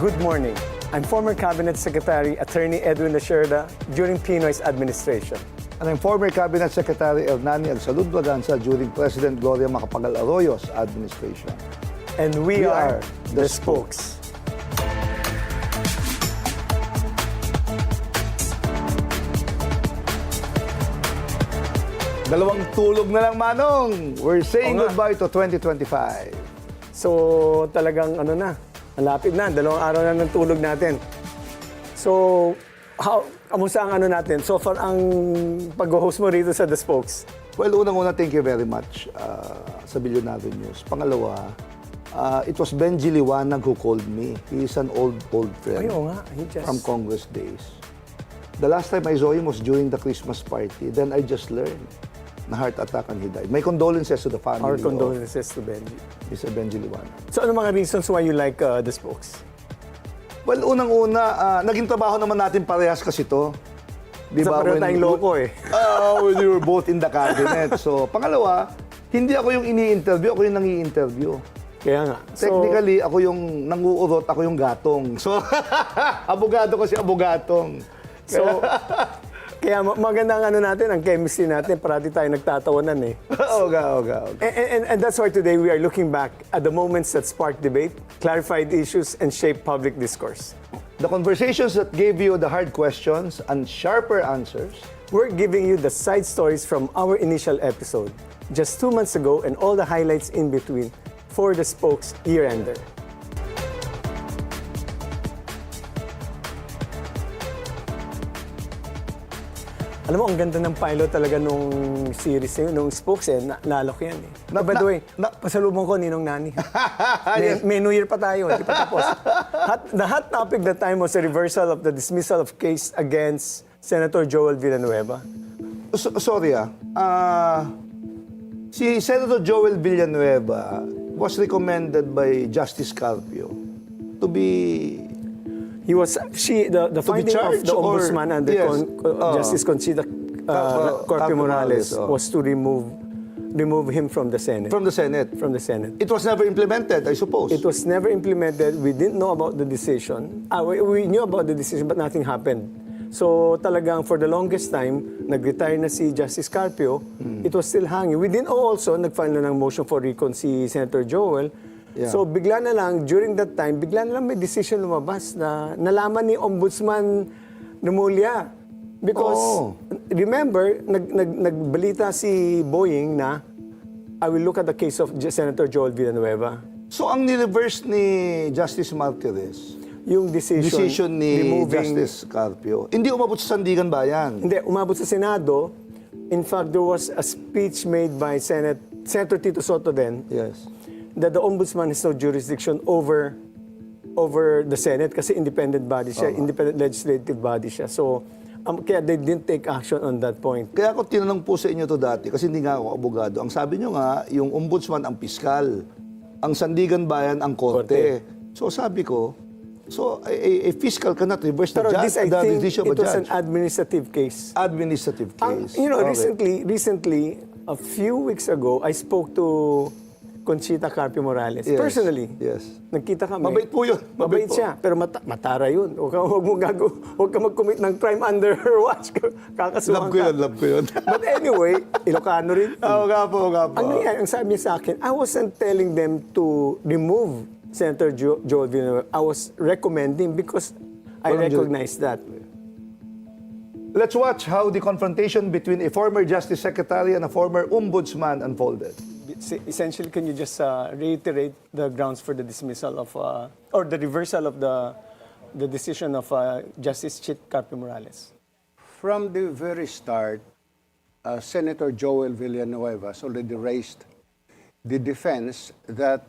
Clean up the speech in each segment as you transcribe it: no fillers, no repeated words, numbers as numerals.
Good morning. I'm former Cabinet Secretary Attorney Edwin Lacierda during Pinoy's administration. And I'm former Cabinet Secretary Hernani Braganza during President Gloria Macapagal Arroyo's administration. And we are the spokes. Dalawang tulog na lang, Manong. We're saying Oo nga. goodbye to 2025. So talagang malapit na, 2 araw na ng tulog natin. So, kamusta ang natin? So far, ang pag-host mo rito sa The Spokes? Well, unang-una, thank you very much sa Bilyonaryo News. Pangalawa, it was Benji Liwanag who called me. He is an old friend Ay, oo nga. He just... from Congress days. The last time I saw him was during the Christmas party. Then I just learned na heart attack and he died. My condolences to the family. Our condolences to Benji. Mr. Benji Liwanag. So ano mga reasons why you like The Spokes? Well, unang-una, naging trabaho naman natin parehas kasi to. Di Sa pareho tayong loko eh. When we were both in the cabinet. So, pangalawa, hindi ako yung ini-interview, ako yung nangi-interview. Kaya nga. Technically, ako yung nanguurot, ako yung gatong. So, abogado ko si abogatong. So, kaya maganda ang natin, ang chemistry natin, parati tayo nagtatawanan eh. Oga. And that's why today we are looking back at the moments that sparked debate, clarified issues, and shaped public discourse. The conversations that gave you the hard questions and sharper answers. We're giving you the side stories from our initial episode, just 2 months ago, and all the highlights in between for the Spokes year-ender. Alam mo, ang ganda ng pilot talaga nung series nung Spokes nalok yan eh. By the way, pasalubong ko Ninong Nani. May New Year pa tayo, hindi pa tapos. The hot topic that time was the reversal of the dismissal of case against Senator Joel Villanueva. Sorry si Senator Joel Villanueva was recommended by Justice Carpio to be... The finding of the ombudsman and the Justice Conchita Carpio Morales was to remove him from the Senate. From the Senate. From the Senate. It was never implemented, I suppose. It was never implemented. We didn't know about the decision. We knew about the decision, but nothing happened. So talagang for the longest time, nag-retire na si Justice Carpio, it was still hanging. We didn't know also, nag-file na ng motion for recon si Senator Joel. Yeah. So bigla na lang, during that time, bigla na lang may decision lumabas na nalaman ni Ombudsman Numulya. Because, remember, nagbalita si Boying na, I will look at the case of Senator Joel Villanueva. So ang ni-reverse ni Justice Martirez, yung decision ni Justice Carpio, hindi umabot sa Sandigan Bayan. Hindi, umabot sa Senado. In fact, there was a speech made by Senator Tito Soto then. Yes. That the ombudsman has no jurisdiction over the Senate kasi independent body siya, independent legislative body siya. So, kaya they didn't take action on that point. Kaya ako tinanong po sa inyo to dati, kasi hindi nga ako abogado. Ang sabi nyo nga, yung ombudsman ang piskal, ang Sandigan Bayan ang korte. So sabi ko, a fiscal cannot reverse the decision of a judge. It was an administrative case. Administrative case. Recently, a few weeks ago, I spoke to Conchita Carpio Morales. Yes. Personally. Yes. Nagkita kami. Mabait po yun. Mabait siya. Pero matara yun. Huwag ka mag-commit ng crime under her watch. Kakasuhan ka. Love ko yun. But anyway, Ilocano rin. Oo nga po. Ang sabi niya sa akin, I wasn't telling them to remove Senator Joel Villanueva. I was recommending because I recognize that. Let's watch how the confrontation between a former Justice Secretary and a former Ombudsman unfolded. Essentially, can you just reiterate the grounds for the dismissal of, or the reversal of the decision of Justice Chit Carpio Morales? From the very start, Senator Joel Villanueva has already raised the defense that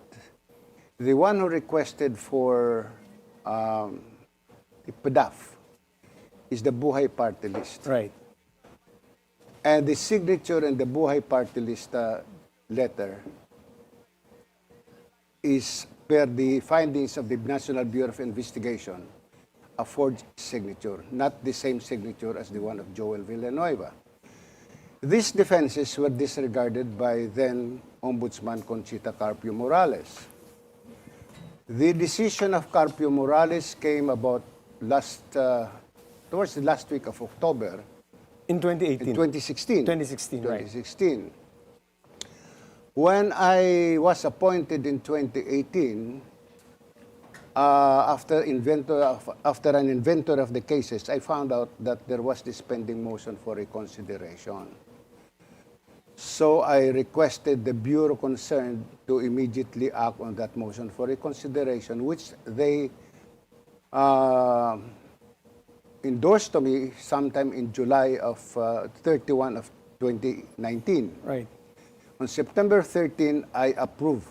the one who requested for the PDAF is the Buhay Party List. Right. And the signature in the Buhay Party List letter is, per the findings of the National Bureau of Investigation, a forged signature, not the same signature as the one of Joel Villanueva. These defenses were disregarded by then Ombudsman Conchita Carpio Morales. The decision of Carpio Morales came about towards the last week of October In 2018. in 2016. 2016, right. 2016. When I was appointed in 2018, after an inventor of the cases, I found out that there was this pending motion for reconsideration. So I requested the bureau concerned to immediately act on that motion for reconsideration, which they endorsed to me sometime in July of 31 of 2019. Right. On September 13, I approved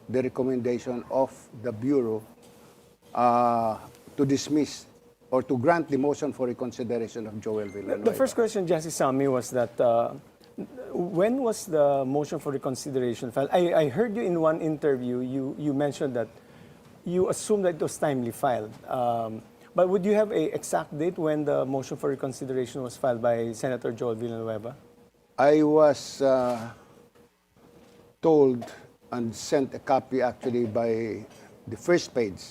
the recommendation of the Bureau to dismiss or to grant the motion for reconsideration of Joel Villanueva. The first question, Justice Sami, was that when was the motion for reconsideration filed? I heard you in one interview, you mentioned that you assumed that it was timely filed. But would you have an exact date when the motion for reconsideration was filed by Senator Joel Villanueva? I was told and sent a copy actually by the first page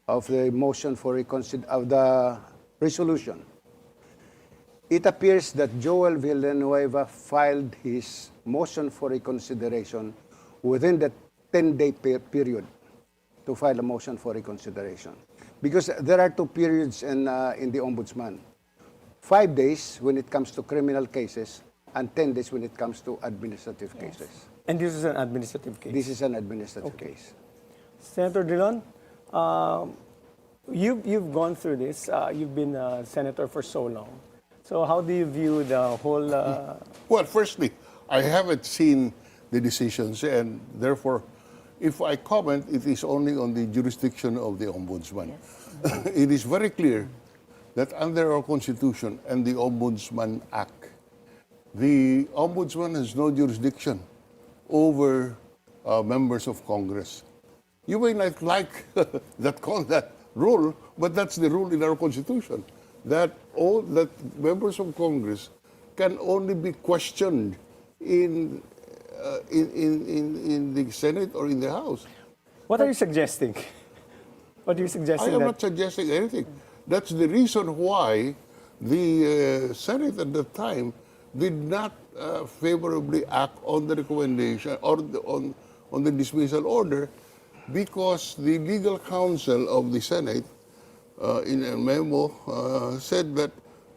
of the motion for of the resolution. It appears that Joel Villanueva filed his motion for reconsideration within the 10-day period to file a motion for reconsideration. Because there are two periods in the ombudsman. 5 days when it comes to criminal cases and 10 days when it comes to administrative cases. And this is an administrative case? This is an administrative case. Senator Drilon, you've gone through this. You've been a senator for so long. So how do you view the whole... Well, firstly, I haven't seen the decisions, and therefore, if I comment, it is only on the jurisdiction of the ombudsman. Yes. It is very clear that under our Constitution and the Ombudsman Act, the ombudsman has no jurisdiction over members of Congress. You may not like that rule, but that's the rule in our Constitution, that members of Congress can only be questioned in the Senate or in the House. What are you suggesting? What are you suggesting? I am not suggesting anything. That's the reason why the Senate at the time did not favorably act on the recommendation or on the dismissal order, because the legal counsel of the Senate, in a memo, said that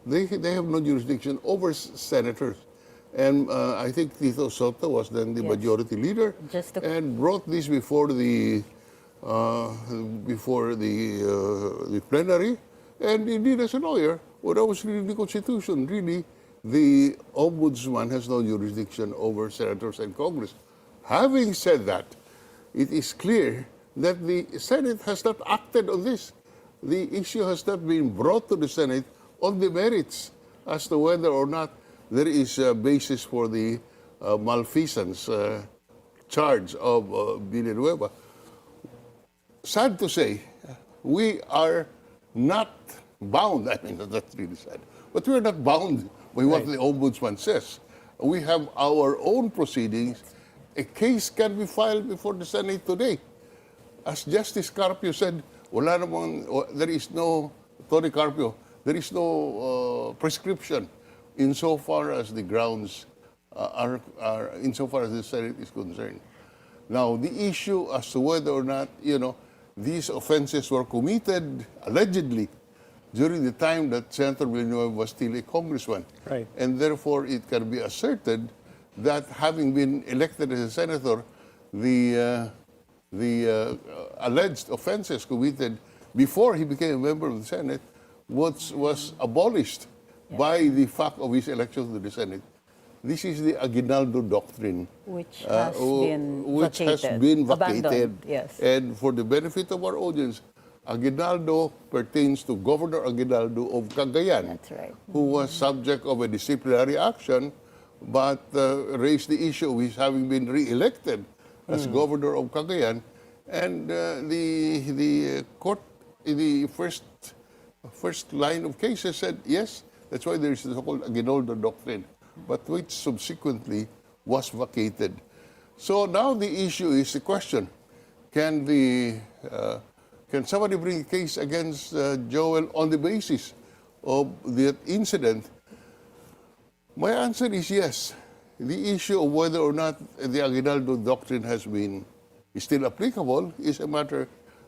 they have no jurisdiction over senators. And I think Tito Soto was then the majority leader and brought this before the plenary. And indeed, as a lawyer, when I was reading the Constitution, really, the ombudsman has no jurisdiction over senators and Congress. Having said that, it is clear that the Senate has not acted on this. The issue has not been brought to the Senate on the merits as to whether or not there is a basis for the malfeasance charge of Bilyonaryo. Sad to say, we are not bound. I mean, that's really sad. But we are not bound by what the ombudsman says. We have our own proceedings. A case can be filed before the Senate today. As Justice Carpio said, there is no, Tony Carpio, there is no prescription insofar as the grounds insofar as the Senate is concerned. Now, the issue as to whether or not, these offenses were committed, allegedly, during the time that Senator Villanueva was still a congressman. Right. And therefore, it can be asserted that having been elected as a senator, the alleged offenses committed before he became a member of the Senate was abolished by the fact of his election to the Senate. This is the Aguinaldo doctrine, which has been vacated. Abandoned, yes. And for the benefit of our audience, Aguinaldo pertains to Governor Aguinaldo of Cagayan, That's right. who was subject of a disciplinary action, but raised the issue of his having been re-elected as governor of Cagayan. And the court, in the first line of cases, said yes. That's why there is the so-called Aguinaldo doctrine, but which subsequently was vacated. So now the issue is the question: can can somebody bring a case against Joel on the basis of that incident? My answer is yes. The issue of whether or not the Aguinaldo doctrine is still applicable is a matter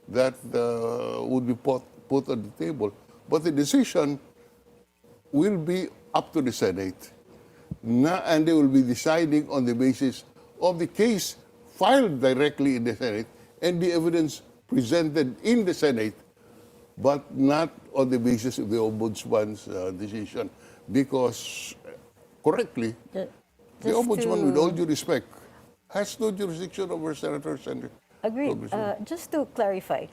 that would be put on the table. But the decision will be up to the Senate. And they will be deciding on the basis of the case filed directly in the Senate and the evidence presented in the Senate, but not on the basis of the Ombudsman's decision. Because, correctly, the Ombudsman, with all due respect, has no jurisdiction over senators and Agreed. congressmen. Just to clarify,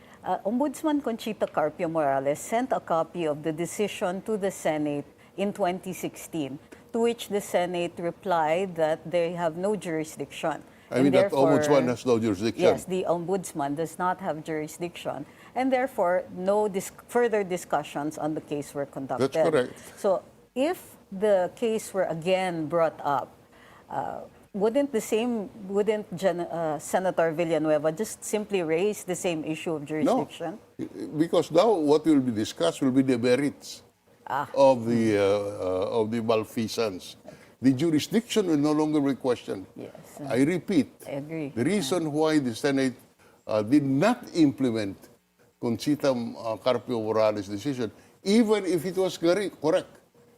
Ombudsman Conchita Carpio Morales sent a copy of the decision to the Senate in 2016, to which the Senate replied that they have no jurisdiction. I mean, that Ombudsman has no jurisdiction. Yes, the Ombudsman does not have jurisdiction, and therefore no further discussions on the case were conducted. That's correct. So if the case were again brought up, wouldn't Senator Villanueva just simply raise the same issue of jurisdiction? No, because now what will be discussed will be the merits of the malfeasance. The jurisdiction will no longer be questioned. Yes. I repeat, I agree. the reason why the Senate did not implement Conchita Carpio Morales' decision, even if it was correct,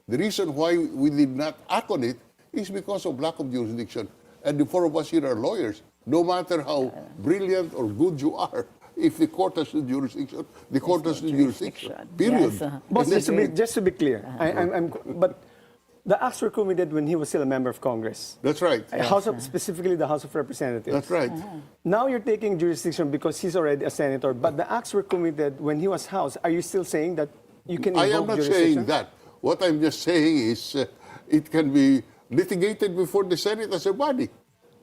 the reason why we did not act on it is because of lack of jurisdiction. And the four of us here are lawyers. No matter how brilliant or good you are, if the court has no jurisdiction, the court has no jurisdiction. Period. Yes, But just to be clear, but the acts were committed when he was still a member of Congress. That's right. Specifically the House of Representatives. That's right. Now you're taking jurisdiction because he's already a senator, but the acts were committed when he was House. Are you still saying that you can invoke I am not jurisdiction? saying that. What I'm just saying is it can be litigated before the Senate as a body.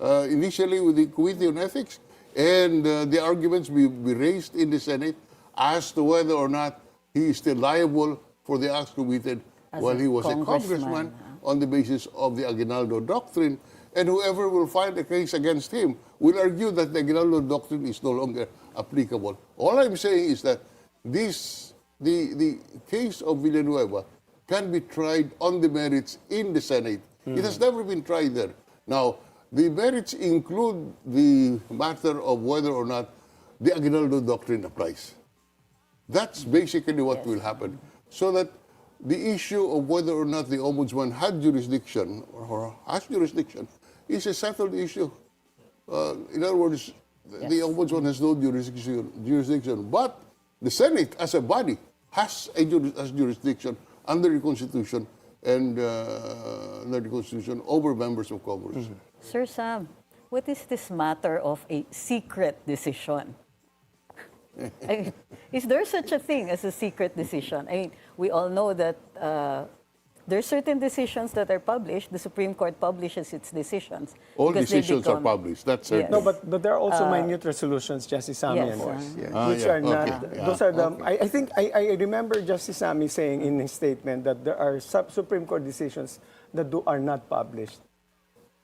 Initially with the Committee on Ethics, and the arguments be raised in the Senate as to whether or not he is still liable for the acts committed while he was a congressman on the basis of the Aguinaldo doctrine. And whoever will file a case against him will argue that the Aguinaldo doctrine is no longer applicable. All I'm saying is that the case of Villanueva can be tried on the merits in the Senate. It has never been tried there. Now, the merits include the matter of whether or not the Aguinaldo doctrine applies. That's basically what will happen. So that the issue of whether or not the Ombudsman had jurisdiction or has jurisdiction is a settled issue. In other words, the Ombudsman has no jurisdiction, but the Senate as a body has jurisdiction under the Constitution and under the Constitution over members of Congress. Sir Sam, what is this matter of a secret decision? Is there such a thing as a secret decision? I mean, we all know that there are certain decisions that are published. The Supreme Court publishes its decisions. All because they decisions are become- published, that's certain. Yes. No, but there are also minute resolutions, Justice Sami, Yes, and of which are not. okay. Those are the. I think I remember Justice Sami saying in his statement that there are Supreme Court decisions that are not published.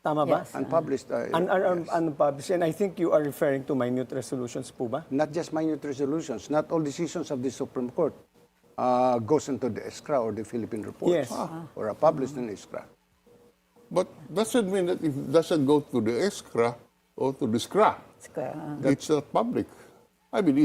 Tama ba? Yes. Unpublished. Unpublished. And I think you are referring to minute resolutions po ba? Not just minute resolutions. Not all decisions of the Supreme Court goes into the ESCRA or the Philippine reports. Yes. Or are published in ESCRA. But doesn't mean that if it doesn't go to the ESCRA or to the SCRA, it's not public. I mean,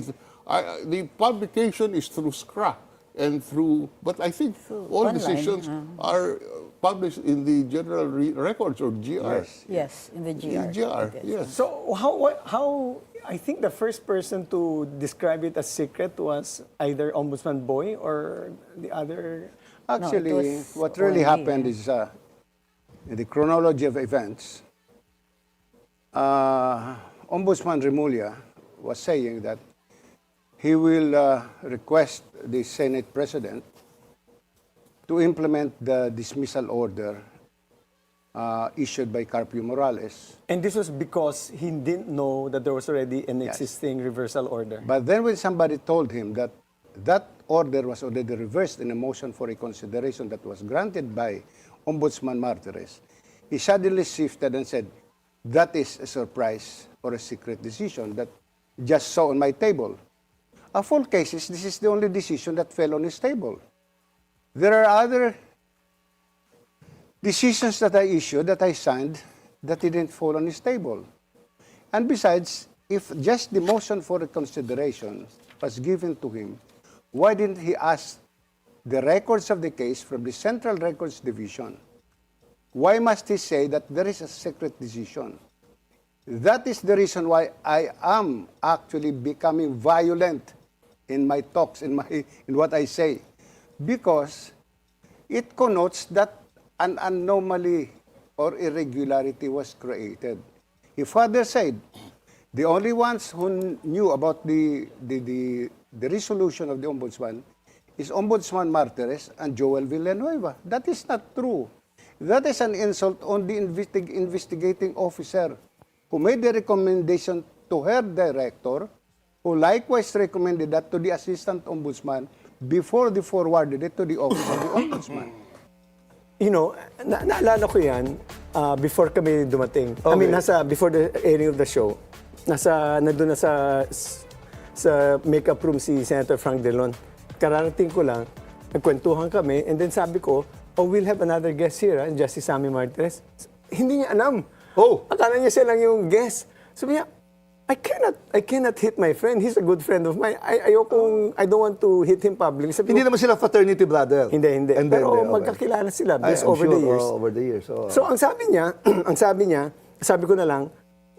the publication is through SCRA and through, but I think all online, decisions are published in the General Records or GR. Yes, in the GR. In GR, It is. yes. So how I think the first person to describe it as secret was either Ombudsman Boy or the other. Actually, was what really already, happened is in the chronology of events, Ombudsman Remulla was saying that he will request the Senate President to implement the dismissal order issued by Carpio Morales. And this was because he didn't know that there was already an Yes. existing reversal order. But then when somebody told him that that order was already reversed in a motion for reconsideration that was granted by Ombudsman Martires, he suddenly shifted and said, that is a surprise or a secret decision that just saw on my table. Of all cases, this is the only decision that fell on his table. There are other decisions that I issued, that I signed, that didn't fall on his table. And besides, if just the motion for reconsideration was given to him, why didn't he ask the records of the case from the Central Records Division? Why must he say that there is a secret decision? That is the reason why I am actually becoming violent in my talks, in what I say. Because it connotes that an anomaly or irregularity was created. If Father said, the only ones who knew about the resolution of the Ombudsman is Ombudsman Martires and Joel Villanueva. That is not true. That is an insult on the investigating officer who made the recommendation to her director, who likewise recommended that to the assistant ombudsman before they forwarded it to the office of the ombudsman. You know, naalala ko yan before kami dumating. I mean, before the airing of the show, nandun na sa makeup room si Senator Frank Delon. Kararating ko lang, nagkwentuhan kami, and then sabi ko, oh, we'll have another guest here, Justice Sammy Martires. Hindi niya alam. Akala niya siya lang yung guest. Sabi niya, I cannot hit my friend. He's a good friend of mine. I don't want to hit him publicly. Hindi naman sila fraternity brother. Hindi. And Pero okay. magkakilala sila based I'm over sure, the years. over the years. So ang sabi niya, sabi ko na lang,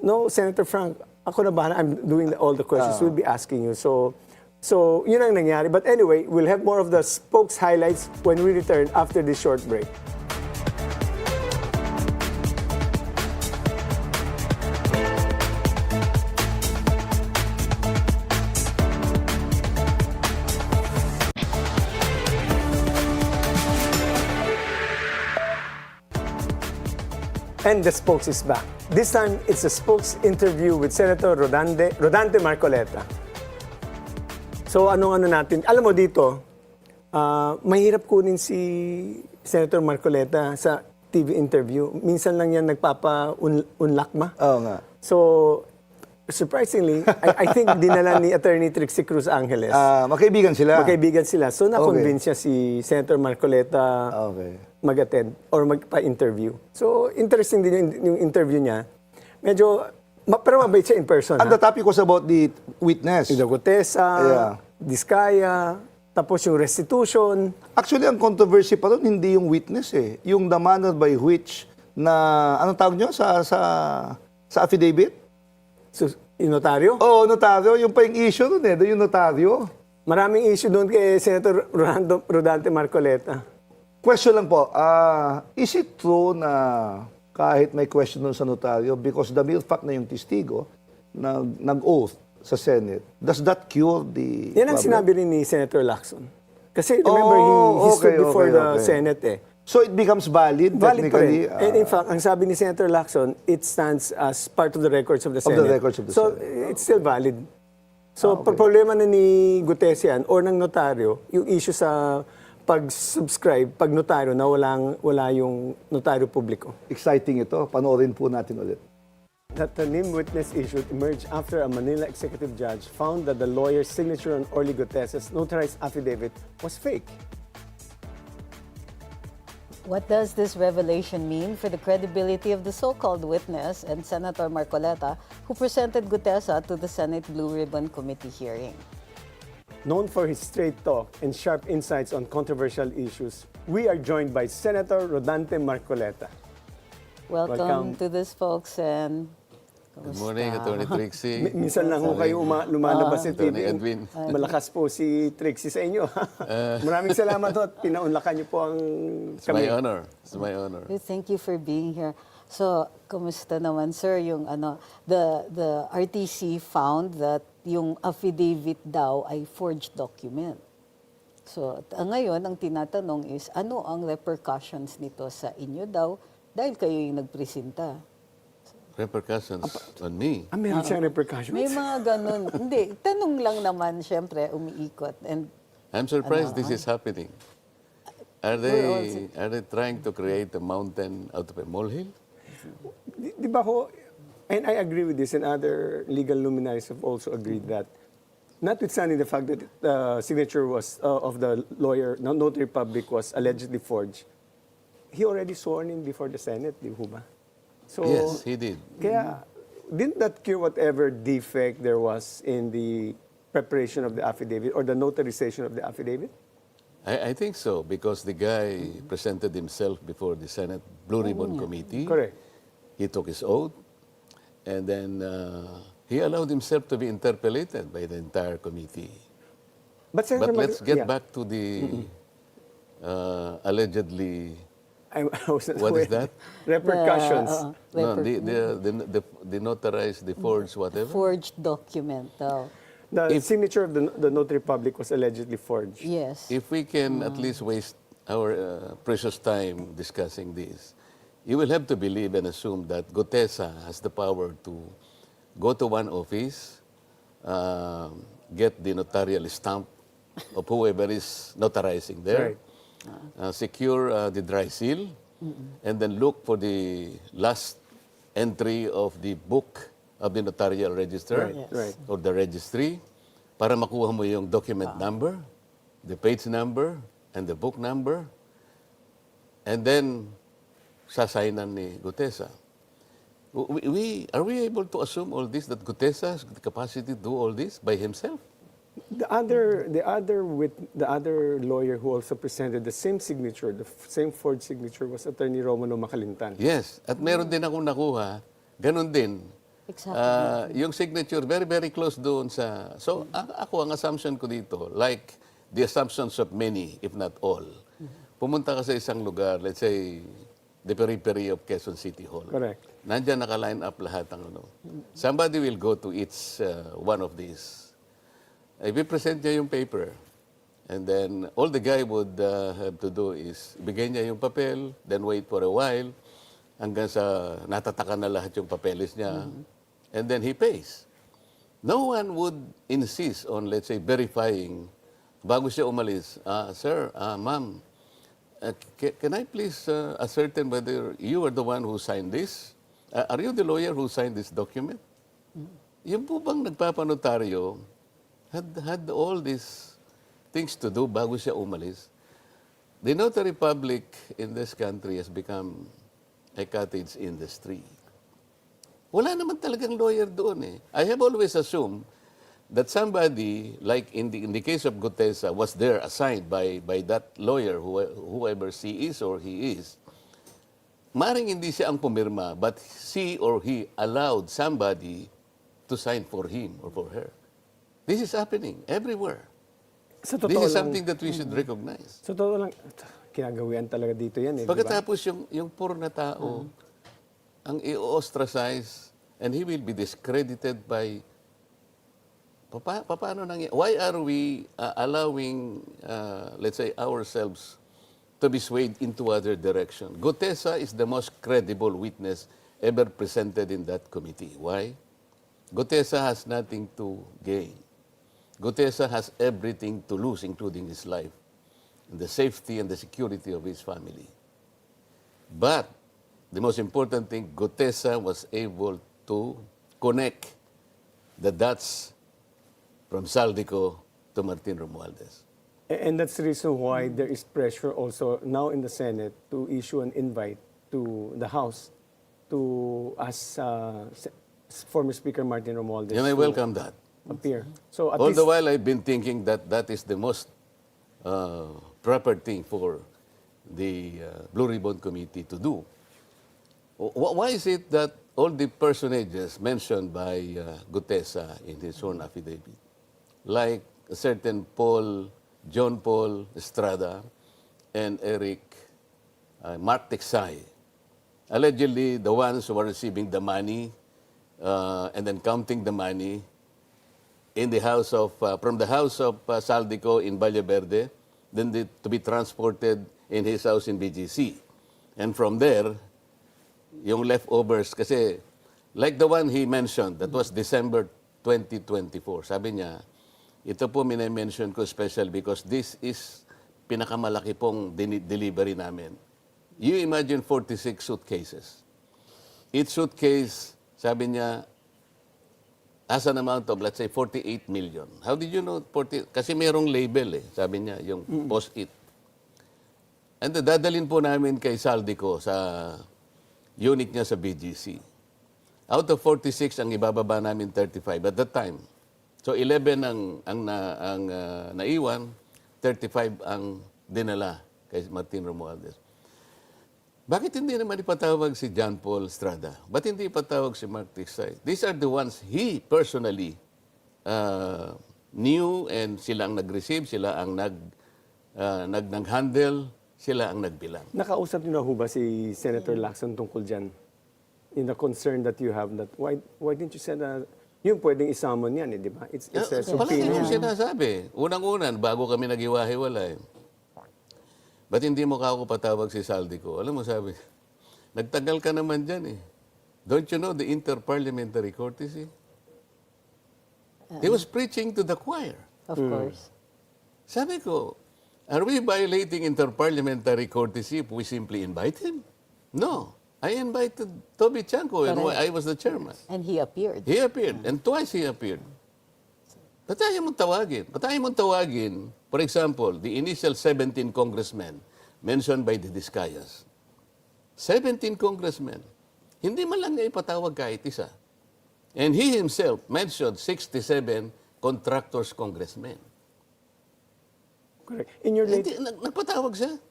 no, Senator Frank, ako na bahala. I'm doing all the questions. We'll be asking you. So yun ang nangyari. But anyway, we'll have more of the spokes highlights when we return after this short break. And the spokes is back. This time, it's a spokes interview with Senator Rodante Marcoleta. So, ano natin? Alam mo dito, mahirap kunin si Senator Marcoleta sa TV interview. Minsan lang yan nagpapa-unlakma. Oo nga. So, surprisingly, I think dinala ni Attorney Trixie Cruz-Angeles. Magkaibigan sila. Magkaibigan sila. So, na-convince niya si Senator Marcoleta mag-attend or magpa-interview. So, interesting din yung interview niya. Medyo, pero mabait siya in person. And the topic was about the witness. Yung Gutesa, Diskaya, tapos yung restitution. Actually, ang controversy pa rin, hindi yung witness eh. Yung the manner by which na, anong tawag nyo sa affidavit? So, yung notaryo? Oo, notaryo. Yung pa yung issue nun eh, yung notaryo. Maraming issue doon kay Senator Rodante Marcoleta. Question lang po, is it true na kahit may question doon sa notaryo, because the mere fact na yung testigo nag-oath sa Senate, does that cure the Yan ang problem? sinabi rin ni Senator Lacson. Kasi remember, he stood before the Senate eh. So it becomes valid, Valid pa technically? rin. And in fact, ang sabi ni Senator Lacson, it stands as part of the records of the Senate. records of the so, it's still valid. So, problema na ni Gutesa yan or ng notaryo, yung issue sa pag-subscribe, pag notaryo, na wala yung notaryo publiko. Exciting ito. Panoorin po natin ulit. That the named witness issued emerged after a Manila executive judge found that the lawyer's signature on Orly Gutesa's notarized affidavit was fake. What does this revelation mean for the credibility of the so-called witness and Senator Marcoleta, who presented Gutesa to the Senate Blue Ribbon Committee hearing? Known for his straight talk and sharp insights on controversial issues, we are joined by Senator Rodante Marcoleta. Welcome to this, folks, and Good morning, Atty. Trixie. Minsan lang ho kayo lumalabas sa TV. Edwin. Malakas po si Trixie sa inyo. Maraming salamat ho at pinaunlakan niyo po ang It's my honor. It's my honor. thank you for being here. So, kumusta naman, sir? Yung the RTC found that yung affidavit daw ay forged document. So, ngayon, ang tinatanong is, ano ang repercussions nito sa inyo daw dahil kayo yung nagpresenta? Repercussions on me. Meron siyang repercussions? May mga ganun. Hindi, tanong lang naman, syempre, umiikot. And I'm surprised this is happening. Are they trying to create a mountain out of a molehill? Di ba ho, And I agree with this, and other legal luminaries have also agreed that, notwithstanding the fact that the signature was of the lawyer, notary public, was allegedly forged, he already sworn in before the Senate, di ho ba? So, Yes, he did. Kaya, didn't that cure whatever defect there was in the preparation of the affidavit or the notarization of the affidavit? I think so, because the guy presented himself before the Senate Blue Ribbon Committee. Correct. He took his oath, and then he allowed himself to be interpellated by the entire committee. But, Senator But let's get yeah. back to the allegedly, I was not what is aware. that? Repercussions. No, the notarized, the forged, whatever. Forged document. Oh. The signature of the notary public was allegedly forged. Yes. If we can at least waste our precious time discussing this, you will have to believe and assume that Gutesa has the power to go to one office, get the notarial stamp of whoever is notarizing there, secure the dry seal, and then look for the last entry of the book of the notarial register Right, right. or the registry para makuha mo yung document number, the page number, and the book number, and then sasaynan ni Gutesa. Are we able to assume all this, that Gutesa has the capacity to do all this by himself? The other lawyer who also presented the same signature, the same forged signature, was Attorney Romano Macalintan. Yes. At meron din akong nakuha, ganun din. Exactly. Yung signature, very, very close doon sa... So, ako, ang assumption ko dito, like the assumptions of many, if not all, pumunta ka sa isang lugar, let's say, the periphery of Quezon City Hall. Correct. Nandyan naka-line up lahat ang ano. Somebody will go to each one of these. I-present niya yung paper. And then, all the guy would have to do is, bigay niya yung papel, then wait for a while, hanggang sa natatakan na lahat yung papeles niya. And then he pays. No one would insist on, let's say, verifying, bago siya umalis, sir, ma'am, can I please ascertain whether you are the one who signed this? Are you the lawyer who signed this document? Yung po bang nagpapanotaryo, had all these things to do bago siya umalis. The notary public in this country has become a cottage industry. Wala naman talagang lawyer doon eh. I have always assumed that somebody, like in the case of Gutesa, was there assigned by that lawyer, whoever she is or he is. Maring hindi siya ang pumirma, but she or he allowed somebody to sign for him or for her. This is happening everywhere. Sa This totoo is lang, something that we should recognize. sa totoo lang, kinagawian talaga dito yan eh. di ba? Pagkatapos yung poor na tao, ang i-ostracize, and he will be discredited by, paano why are we allowing, let's say, ourselves to be swayed into other direction? Gutesa is the most credible witness ever presented in that committee. Why? Gutesa has nothing to gain. Gutesa has everything to lose, including his life, and the safety and the security of his family. But the most important thing, Gutesa was able to connect the dots from Saldico to Martin Romualdez. And that's the reason why there is pressure also now in the Senate to issue an invite to the House to ask former Speaker Martin Romualdez And I to welcome that. appear. So at All least, the while, I've been thinking that that is the most proper thing for the Blue Ribbon Committee to do. Why is it that all the personages mentioned by Gutesa in his own affidavit, like a certain John Paul Estrada, and Mark Texay, allegedly the ones who are receiving the money and then counting the money in the house of from the house of Saldico in Valle Verde, then to be transported in his house in BGC, and from there, yung leftovers kasi like the one he mentioned that was December 2024. Sabi niya, ito po mine-mention ko special because this is pinakamalaki pong delivery namin. You imagine 46 suitcases. Each suitcase Sabi niya, as an amount of, let's say, 48 million. How did you know 40? Kasi merong label eh, sabi niya, yung post-it. And dadalhin po namin kay Saldico sa unit niya sa BGC. Out of 46, ang ibababa namin 35 at that time. So 11 ang naiwan, 35 ang dinala kay Martin Romualdez. Bakit hindi naman ipatawag si John Paul Estrada? Ba't hindi ipatawag si Mark Tiksay? These are the ones he personally knew and sila ang nag-receive, sila ang nag-handle, sila ang nagbilang. Nakausap niyo na ho ba si Senator Lacson tungkol dyan? In the concern that you have, that why didn't you send yung pwedeng isamon yan, di ba? It's a Palagi subpoena. yung sinasabi. Unang-unan, bago kami nag-iwahiwalay, ba't hindi mo ako patawag si Saldico? Alam mo, sabi, nagtagal ka naman dyan eh. Don't you know the interparliamentary courtesy? He was preaching to the choir. Of course. Sabi ko, are we violating interparliamentary courtesy if we simply invite him? No. I invited Toby Chanko and I was the chairman. And he appeared. He appeared. And twice he appeared. Ba't ayaw mong tawagin? Ba't ayaw mong tawagin, for example, the initial 17 congressmen mentioned by the Discayas. 17 congressmen. Hindi man lang niya ipatawag kahit isa. And he himself mentioned 67 contractors congressmen. Correct. In your late... Nagpatawag siya.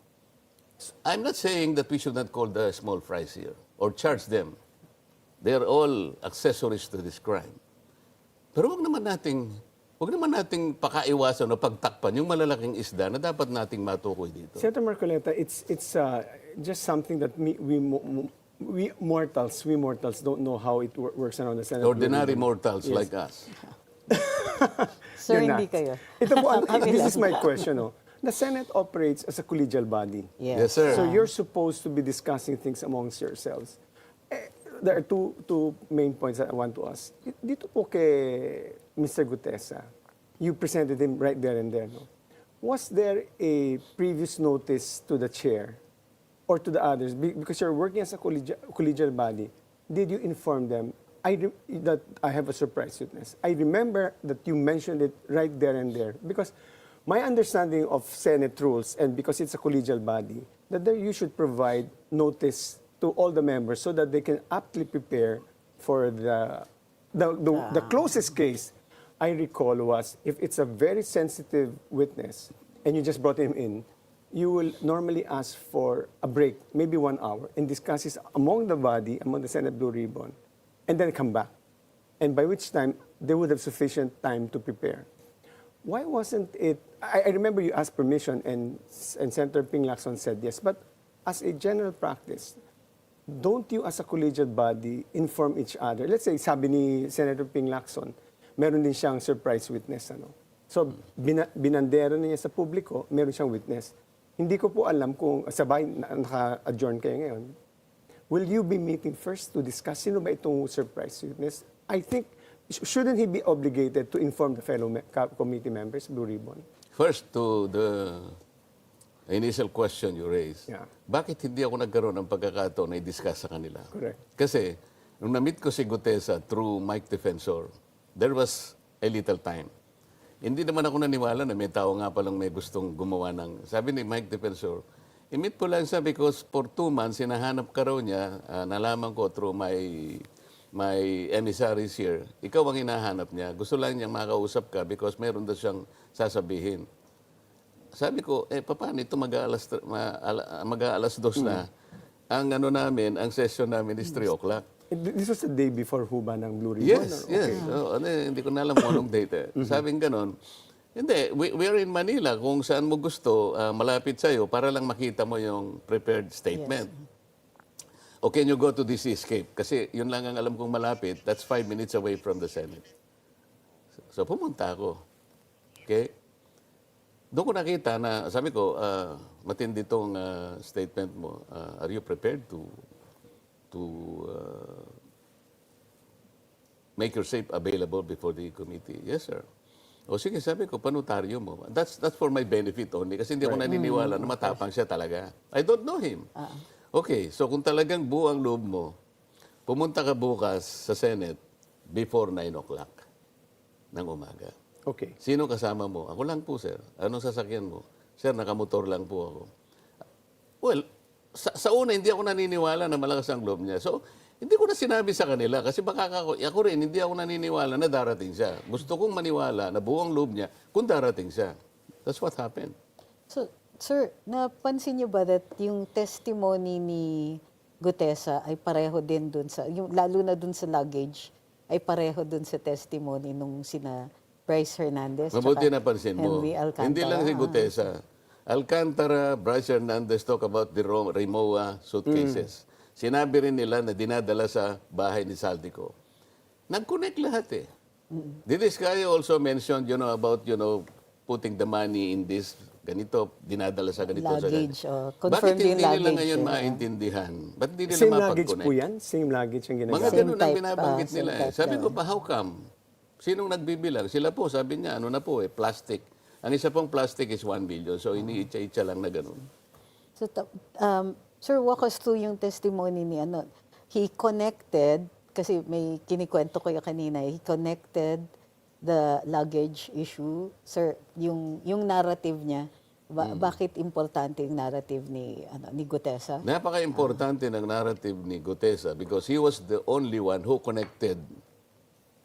I'm not saying that we should not call the small fries here or charge them. They are all accessories to this crime. Pero wag naman nating pakaiwasan o pagtakpan yung malalaking isda na dapat nating matukoy dito. Senator Marcoleta, it's just something that we mortals don't know how it works around the Senate. Ordinary mortals like us. Sir, You're hindi not. kayo. Ito po, this is my question. No? The Senate operates as a collegial body. Yes, sir. So you're supposed to be discussing things amongst yourselves. There are two main points that I want to ask. Dito po kay Mr. Gutesa, you presented him right there and there. No? Was there a previous notice to the chair or to the others? Because you're working as a collegial body, did you inform them that I have a surprise witness? I remember that you mentioned it right there and there. Because my understanding of Senate rules, and because it's a collegial body, that there you should provide notice to all the members so that they can aptly prepare for the closest case I recall was, if it's a very sensitive witness and you just brought him in, you will normally ask for a break, maybe 1 hour, and discuss it among the body, among the Senate Blue Ribbon, and then come back. And by which time, they would have sufficient time to prepare. Why wasn't it, I remember you asked permission and Senator Ping Lacson said yes, but as a general practice, don't you as a collegial body inform each other? Let's say, sabi ni Senator Ping Lacson, meron din siyang surprise witness. So, binandera na niya sa publiko, meron siyang witness. Hindi ko po alam kung sabay naka-adjourn kayo ngayon. Will you be meeting first to discuss sino ba itong surprise witness? I think, shouldn't he be obligated to inform the fellow committee members, Blue Ribbon? First, to the initial question you raised, bakit hindi ako nagkaroon ng pagkakataon na i-discuss sa kanila? Correct. Kasi, nung na-meet ko si Gutesa through Mike Defensor, there was a little time. Hindi naman ako naniwala na may tao nga palang may gustong gumawa ng... Sabi ni Mike Defensor, i-meet po lang siya because for 2 months, hinahanap ka raw niya, nalaman ko through my emissaries here, ikaw ang hinahanap niya. Gusto lang niyang makausap ka because mayroon daw siyang sasabihin. Sabi ko, paano ito mag-aalas 2 na? Ang ang session namin is 3 o'clock. This was the day before ho ba ng Blue Ribbon? Yes, yes. So, hindi ko na alam kung anong date. Sabing ganon, hindi, we are in Manila kung saan mo gusto, malapit sa'yo para lang makita mo yung prepared statement. O can you go to this escape? Kasi yun lang ang alam kong malapit, that's 5 minutes away from the Senate. So pumunta ako. Okay? Doon ko nakita na, sabi ko, matindi tong statement mo. Are you prepared to make yourself available before the committee? Yes, sir. O sige, sabi ko, panutaryo mo. That's for my benefit only kasi hindi ako naniniwala na matapang siya talaga. I don't know him. Okay, so kung talagang buo ang loob mo, pumunta ka bukas sa Senate before 9 o'clock ng umaga. Okay. Sino kasama mo? Ako lang po, sir. Anong sasakyan mo? Sir, nakamotor lang po ako. Well, sa una, hindi ako naniniwala na malakas ang loob niya. So, hindi ko na sinabi sa kanila kasi baka ako rin, hindi ako naniniwala na darating siya. Gusto kong maniwala na buong loob niya kung darating siya. That's what happened. So, sir, napansin niyo ba that yung testimony ni Gutesa ay pareho din dun sa, yung, lalo na dun sa luggage, ay pareho dun sa testimony nung sina Bryce Hernandez Mabuti tsaka napansin mo. Henry Alcantara? Hindi lang si Gutesa. Alcantara, Bryce Hernandez talk about the Rimowa suitcases. Sinabi rin nila na dinadala sa bahay ni Saldico. Nag-connect lahat eh. This guy also mentioned, about, putting the money in this, ganito, dinadala sa ganito. Luggage, sa ganito. confirmed Bakit yung hindi nila luggage, ngayon eh. maintindihan? Ba't hindi nila Same luggage mapag-connect? po yan? Same luggage yung Mga ginagamit? ganun ang type, binabanggit same nila eh. type Sabi daw. ko pa, how come? Sinong nagbibilang? Sila po, sabi niya, ano na po plastic. Ang isa pong plastic is 1 billion. So, iniitsa-itsa lang na ganun. So, sir, walk us through yung testimony ni ano. He connected, kasi may kinikwento ko yung kanina, he connected the luggage issue. Sir, yung narrative niya, bakit importante yung narrative ni Gutesa? Napaka-importante ng narrative ni Gutesa because he was the only one who connected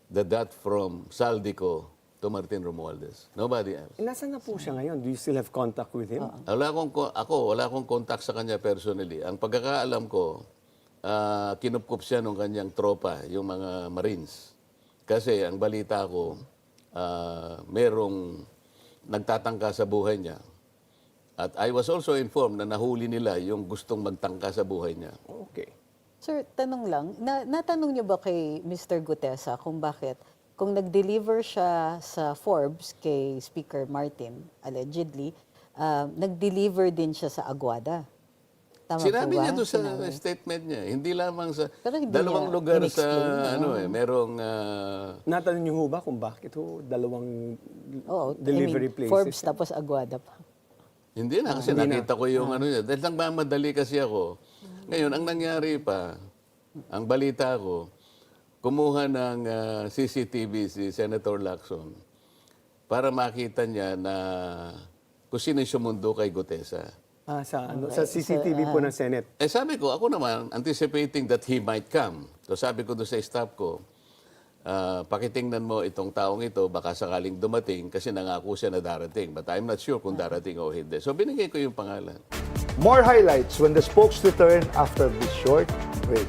the dot from Saldico to Martin Romualdez. Nobody else. Nasaan na po siya ngayon? Do you still have contact with him? Wala akong contact sa kanya personally. Ang pagkakaalam ko, kinupkup siya ng kanyang tropa, yung mga Marines. Kasi ang balita ko, merong nagtatangka sa buhay niya. At I was also informed na nahuli nila yung gustong magtangka sa buhay niya. Okay. Sir, tanong lang, natanong niyo ba kay Mr. Gutesa kung bakit, kung nag-deliver siya sa Forbes kay Speaker Martin, allegedly, nag-deliver din siya sa Aguada? Tama Sinabi po ba? niya doon sa Sinabi. statement niya. Hindi lamang sa Pero hindi dalawang niya lugar sa in-explain, merong Natanong niyo ho ba kung bakit ho dalawang Oo, delivery places? Forbes tapos Aguada pa. hindi na kasi nakita ko yung ano niya. Dahil nagmamadali kasi ako. Ngayon, ang nangyari pa, ang balita ko, kumuha ng CCTV si Senator Lacson para makita niya na kung sino yung sumundo kay Gutesa. Sa CCTV po ng Senate. Sabi ko, ako naman, anticipating that he might come. So sabi ko doon sa staff ko, pakitingnan mo itong taong ito, baka sakaling dumating kasi nangako siya na darating. But I'm not sure kung darating o hindi. So binigay ko yung pangalan. More highlights when the spokes return after this short break.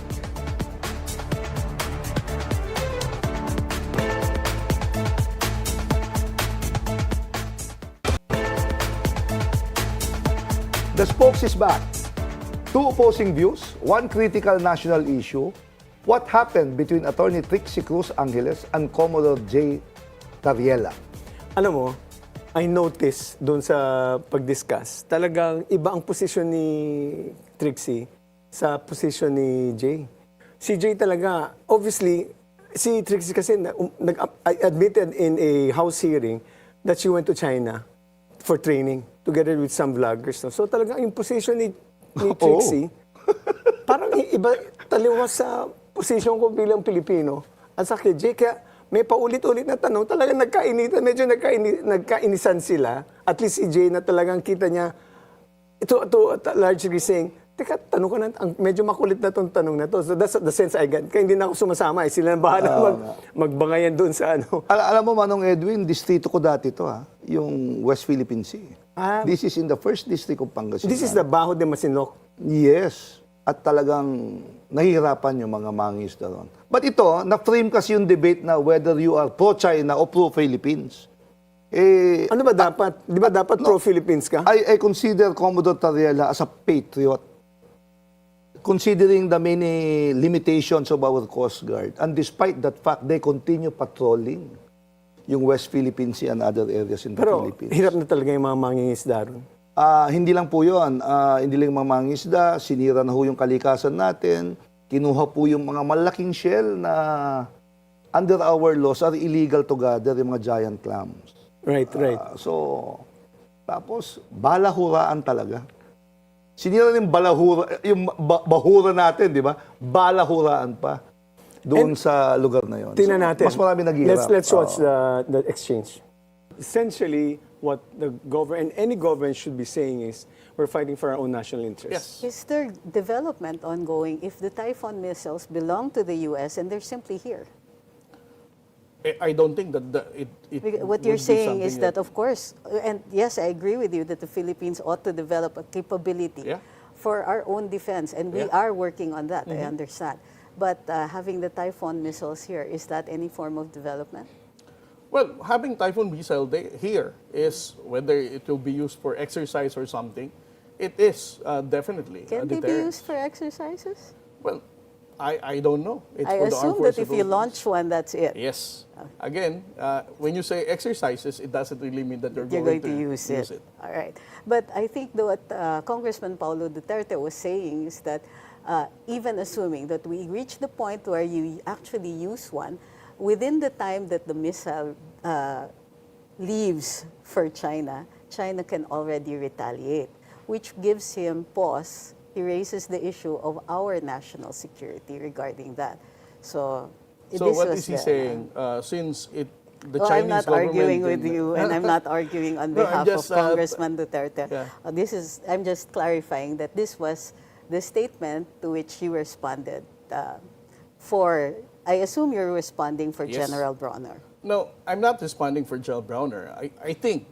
The spokes is back. Two opposing views, one critical national issue. What happened between Attorney Trixie Cruz-Angeles and Commodore J. Tariela? Alam mo, I noticed doon sa pag-discuss, talagang iba ang posisyon ni Trixie sa posisyon ni Jay. Si Jay talaga, obviously, si Trixie kasi admitted in a house hearing that she went to China for training together with some vloggers. No? So talagang yung position ni Trixie, parang iba taliwas sa position ko bilang Pilipino. At sa kay Jay, kaya may paulit-ulit na tanong, talagang medyo nagkainisan sila. At least si Jay na talagang kita niya, ito largely saying, teka, tanong ka na, medyo makulit na itong tanong na to. So that's the sense I get. Kaya hindi na ako sumasama. Sila na bahala magbangayan doon sa ano. Alam mo, Manong Edwin, distrito ko dati to yung West Philippine Sea. This is in the first district of Pangasinan. This is the Baho de Masinloc. Yes. At talagang nahihirapan yung mga mangingisda doon. But ito, na-frame kasi yung debate na whether you are pro-China o pro-Philippines. Ano ba dapat? Di ba dapat pro-Philippines ka? I consider Commodore Tariela as a patriot. Considering the many limitations of our Coast Guard. And despite that fact, they continue patrolling yung West Philippine Sea and other areas in the Philippines. Pero hirap na talaga yung mga mangingisda ron. Hindi lang po yun. Hindi lang mga mangingisda, sinira na ho yung kalikasan natin, kinuha po yung mga malaking shell na under our laws are illegal to gather, yung mga giant clams. Right. Tapos, balahuraan talaga. Sinira yung balahura, yung bahura natin, di ba? Balahuraan pa doon sa lugar na yon. Tingnan natin. Mas marami naghihirap. Let's watch the exchange. Essentially, what the government and any government should be saying is, we're fighting for our own national interests. Is there development ongoing if the Typhoon missiles belong to the U.S. and they're simply here? I don't think that it What would you're be saying is something that, of course, and yes, I agree with you that the Philippines ought to develop a capability Yeah. for our own defense, and we Yeah. are working on that, I understand. But having the Typhoon missiles here, is that any form of development? Well, having Typhoon missile here is, whether it will be used for exercise or something, it is definitely a Can they be deterrent. used for exercises? Well, I don't know. It's I for the armed assume that forces if you of- launch one, that's it. Yes. Again, when you say exercises, it doesn't really mean that You're going going to use it. All right. But I think what Congressman Paulo Duterte was saying is that even assuming that we reach the point where you actually use one, within the time that the missile leaves for China, China can already retaliate, which gives him pause. He raises the issue of our national security regarding that. So, So this what was is he the- saying? Since the Well, Chinese I'm not government arguing with and- you, and I'm not arguing on No, I'm behalf just, of Congressman Duterte. yeah. I'm just clarifying that this was the statement to which he responded for. I assume you're responding for Yes. General Bronner. No, I'm not responding for General Browner. I think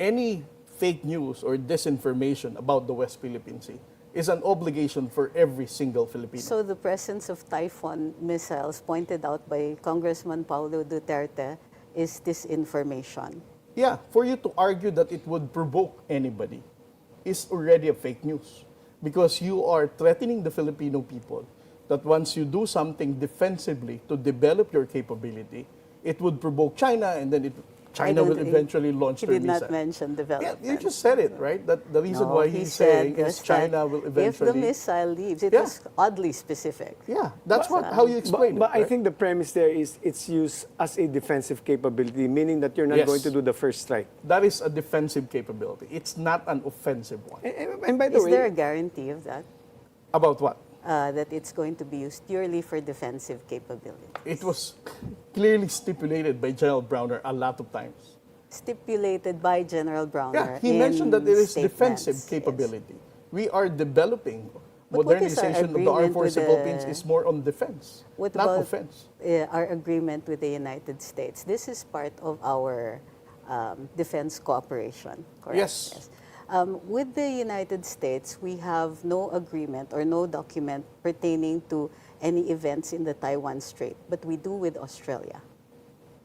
any fake news or disinformation about the West Philippine Sea is an obligation for every single Filipino. So the presence of Typhoon missiles pointed out by Congressman Paulo Duterte is disinformation. Yeah, for you to argue that it would provoke anybody is already a fake news, because you are threatening the Filipino people that once you do something defensively to develop your capability, it would provoke China, and then China will eventually launch He their did not missile. mention Yeah, development. you just said it, right? That the reason No, why he he's said saying is just China that will if the eventually. missile leaves, it Yeah. was oddly specific. Yeah, that's how you explain But it. I right? think the premise there is it's used as a defensive capability, meaning that you're not Yes. going to do the first strike. that is a defensive capability. It's not an offensive one. And by the Is way, there a guarantee of that? About what? That it's going to be used purely for defensive capability. It was clearly stipulated by General Browner a lot of times. Stipulated by General Browner. Yeah, he in mentioned that there is statements, defensive yes. capability. We are developing. But what is our Modernization of the armed agreement forces with of the Philippines the- is more on defense, What not about offense. Our agreement with the United States? This is part of our defense cooperation, correct? Yes. With the United States, we have no agreement or no document pertaining to any events in the Taiwan Strait, but we do with Australia.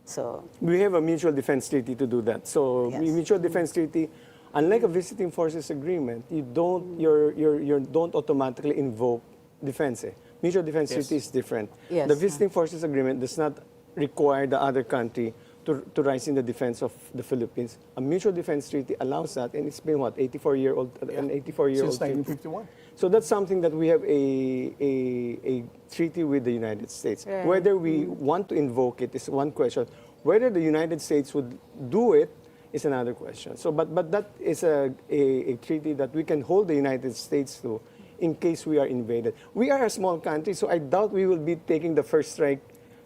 So, we have a mutual defense treaty to do that. So Yes. mutual defense treaty, unlike a visiting forces agreement, you don't automatically invoke defense. Mutual defense Yes. treaty is different. Yes. The visiting forces agreement does not require the other country to rise in the defense of the Philippines. A mutual defense treaty allows that, and it's been what, 84-year-old, an 84-year-old Since treaty. 1951. So that's something that we have a treaty with the United States. Right. Whether we want to invoke it is one question. Whether the United States would do it is another question. So, but that is a treaty that we can hold the United States to in case we are invaded. We are a small country, so I doubt we will be taking the first strike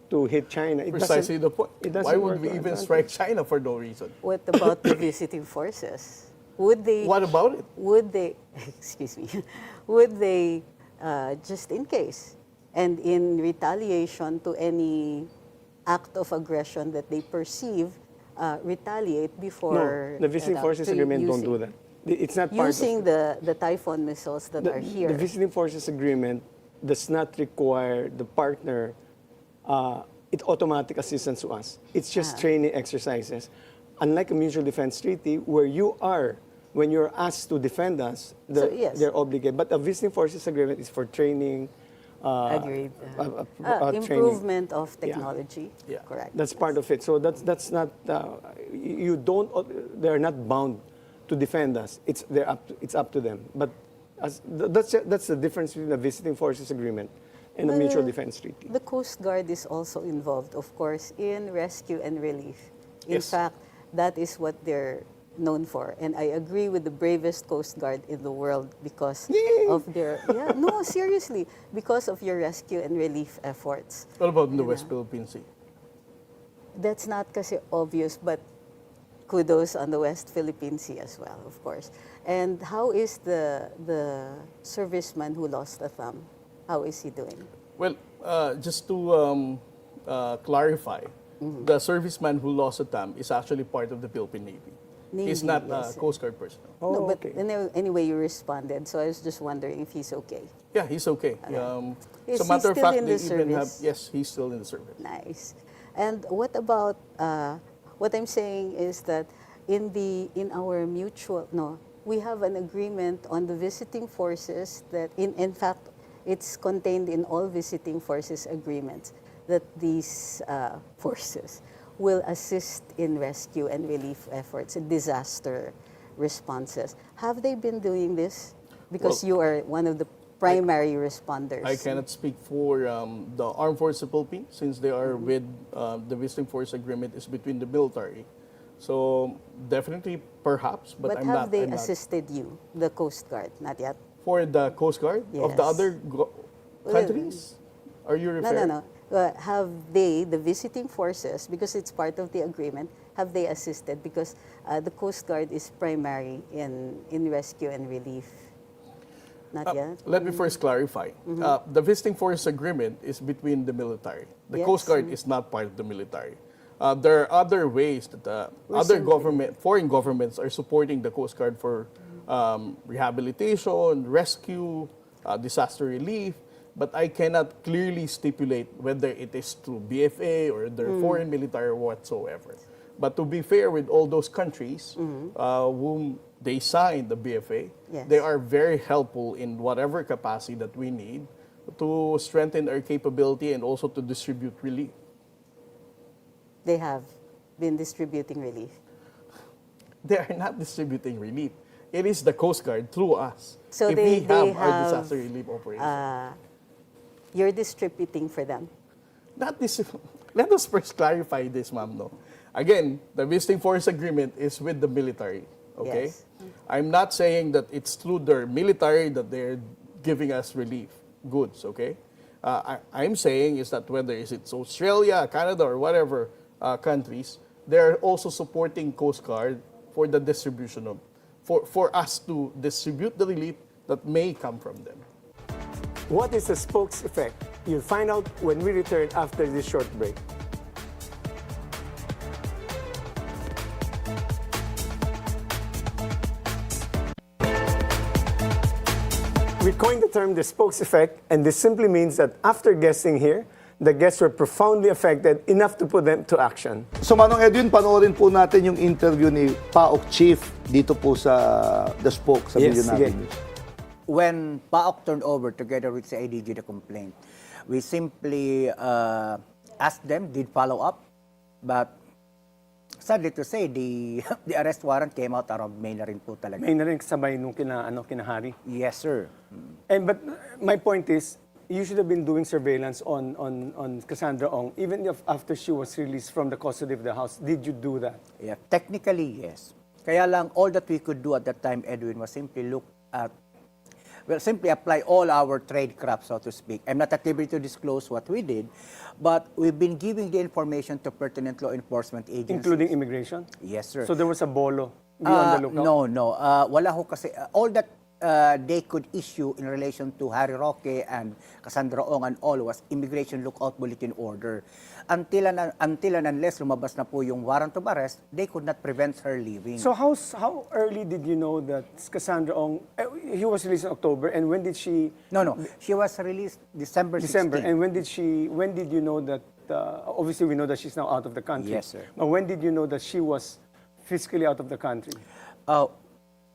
to hit China. It Precisely doesn't- the point. it doesn't Why work would we like even that. strike China for no reason? what about the visiting forces? Would they? What about it? Would they? Excuse me. Would they, just in case, and in retaliation to any act of aggression that they perceive, retaliate before? No, the visiting forces to agreement don't using- do that. It's not part of Using the Typhoon missiles that are here. The visiting forces agreement does not require the partner it automatic assistance to us. It's just training exercises. Unlike a mutual defense treaty, where when you're asked to defend us, So, yes. they're obligated. But a visiting forces agreement is for training. Agreed. Training. Improvement of technology. Yeah. Correct. That's part of it. So that's not they're not bound to defend us. It's up to them. But that's the difference between a visiting forces agreement and a mutual defense treaty. The Coast Guard is also involved, of course, in rescue and relief. In Yes. fact, that is what their known for. And I agree with the bravest Coast Guard in the world because of their, yeah, no, seriously, because of your rescue and relief efforts. What about in the West Philippine Sea? That's not kasi obvious, but kudos on the West Philippine Sea as well, of course. And how is the serviceman who lost a thumb? How is he doing? Well, just to clarify, the serviceman who lost a thumb is actually part of the Philippine Navy. He's Navy, not yes. Coast Guard personnel. No, but okay. anyway, you responded, so I was just wondering if he's okay. Yeah, he's okay. Is so he matter of still fact, in they the even have, service? yes, he's still in the service. Nice. And what about what I'm saying is that in our mutual we have an agreement on the visiting forces that in fact it's contained in all visiting forces agreements that these forces will assist in rescue and relief efforts and disaster responses. Have they been doing this? Because Well, you are one of the primary responders. I cannot speak for the Armed Forces of the Philippines since they are with the visiting force agreement is between the military. So definitely, perhaps, but But I'm have not. they I'm not. assisted you, the Coast Guard? Not yet? For the Coast Guard of the Yes. other countries? Are you No, referring? no, no. Have they, the visiting forces, because it's part of the agreement, have they assisted? Because the Coast Guard is primary in rescue and relief. Not yet? Let me first clarify. The visiting force agreement is between the military. The Yes. Coast Guard is not part of the military. There are other ways that other foreign governments are supporting the Coast Guard for rehabilitation, rescue, disaster relief. But I cannot clearly stipulate whether it is through BFA or their foreign military or whatsoever. But to be fair with all those countries whom they signed the BFA, Yes. they are very helpful in whatever capacity that we need to strengthen our capability and also to distribute relief. They have been distributing relief. They are not distributing relief. It is the Coast Guard through us. So if they we have our have, disaster relief operation. You're distributing for them. Not this. Let us first clarify this, ma'am. No, again, the visiting force agreement is with the military. Okay, Yes. I'm not saying that it's through their military that they're giving us relief goods. Okay, I'm saying is that whether it's Australia, Canada, or whatever countries, they're also supporting Coast Guard for the distribution of, for us to distribute the relief that may come from them. What is the spokes effect? You'll find out when we return after this short break. We coined the term the spokes effect, and this simply means that after guesting here, the guests were profoundly affected enough to put them to action. So Manong Edwin, panoorin po natin yung interview ni PAOK Chief dito po sa The Spoke sa Yes, Bilyonaryo sige. News. When PAOK turned over together with CIDG the complaint, we simply asked them, did follow up, but sadly to say, the arrest warrant came out around May na rin po talaga. May na rin kasabay nung kinahari. Yes, sir. But my point is, you should have been doing surveillance on Cassandra Ong, even if after she was released from the custody of the house. Did you do that? Yeah, technically, yes. Kaya lang, all that we could do at that time, Edwin, was simply look at, well, simply apply all our trade craft, so to speak. I'm not at liberty to disclose what we did, but we've been giving the information to pertinent law enforcement agencies. Including immigration? Yes, sir. So there was a bolo. Be on the lookout? No. Wala ho kasi, all that they could issue in relation to Harry Roque and Cassandra Ong and all was immigration lookout bulletin order. Until and unless lumabas na po yung warrant of arrest, they could not prevent her leaving. So how early did you know that Cassandra Ong, he was released in October, and when did she? No. She was released December 16. And when did you know that, obviously we know that she's now out of the country. Yes, sir. But when did you know that she was physically out of the country?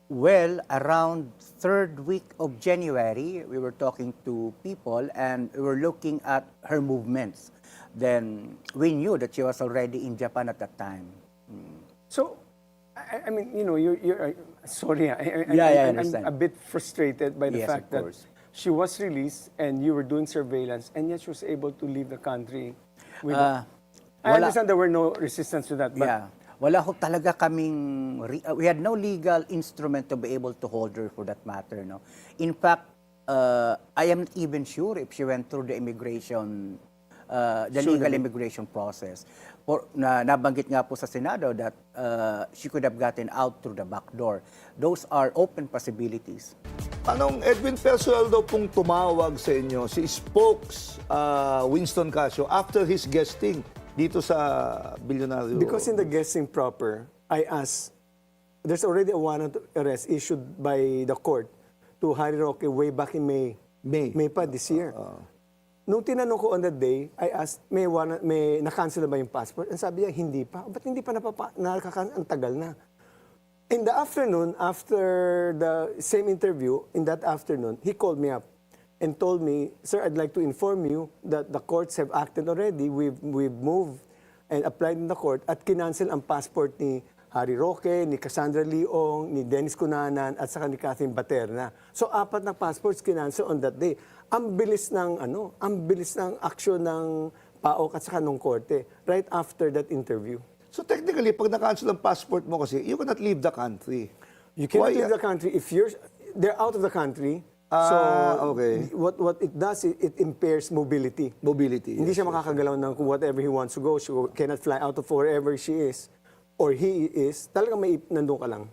Well, around third week of January, we were talking to people and we were looking at her movements. Then we knew that she was already in Japan at that time. So, I mean, you know, you're sorry, I I'm understand. a bit frustrated by the Yes, fact of that course. she was released and you were doing surveillance, and yet she was able to leave the country. With, I wala- understand there were no resistance to that, but Yeah. Wala ho talaga kaming, we had no legal instrument to be able to hold her for that matter. No? In fact, I am not even sure if she went through the immigration, the legal immigration process. Nabanggit nga po sa Senado that she could have gotten out through the back door. Those are open possibilities. Anong Edwin personal daw pong tumawag sa inyo, si Spokes Winston Casio, after his guesting dito sa Bilyonaryo? Because in the guessing proper, I asked, there's already a warrant of arrest issued by the court to Harry Roque way back in May. May pa this year. Nung tinanong ko on that day, I asked, may na-cancel na ba yung passport? And sabi niya, hindi pa. Ba't hindi pa ang tagal na. In the afternoon, after the same interview, in that afternoon, he called me up and told me, sir, I'd like to inform you that the courts have acted already. We've moved and applied in the court at kinancel ang passport ni Harry Roque, ni Cassandra Leong, ni Dennis Cunanan, at saka ni Catherine Baterna. So, 4 na passports kinancel on that day. Ang bilis ng aksyon ng PAOK at saka ng korte right after that interview. So technically, pag na-cancel ang passport mo kasi, you cannot leave the country. You cannot leave the country if they're out of the country. So okay. What it does, it impairs mobility. Mobility. Hindi yes, siya makakagalaw ng whatever he wants to go. She cannot fly out of wherever she is or he is. Talagang nandun ka lang.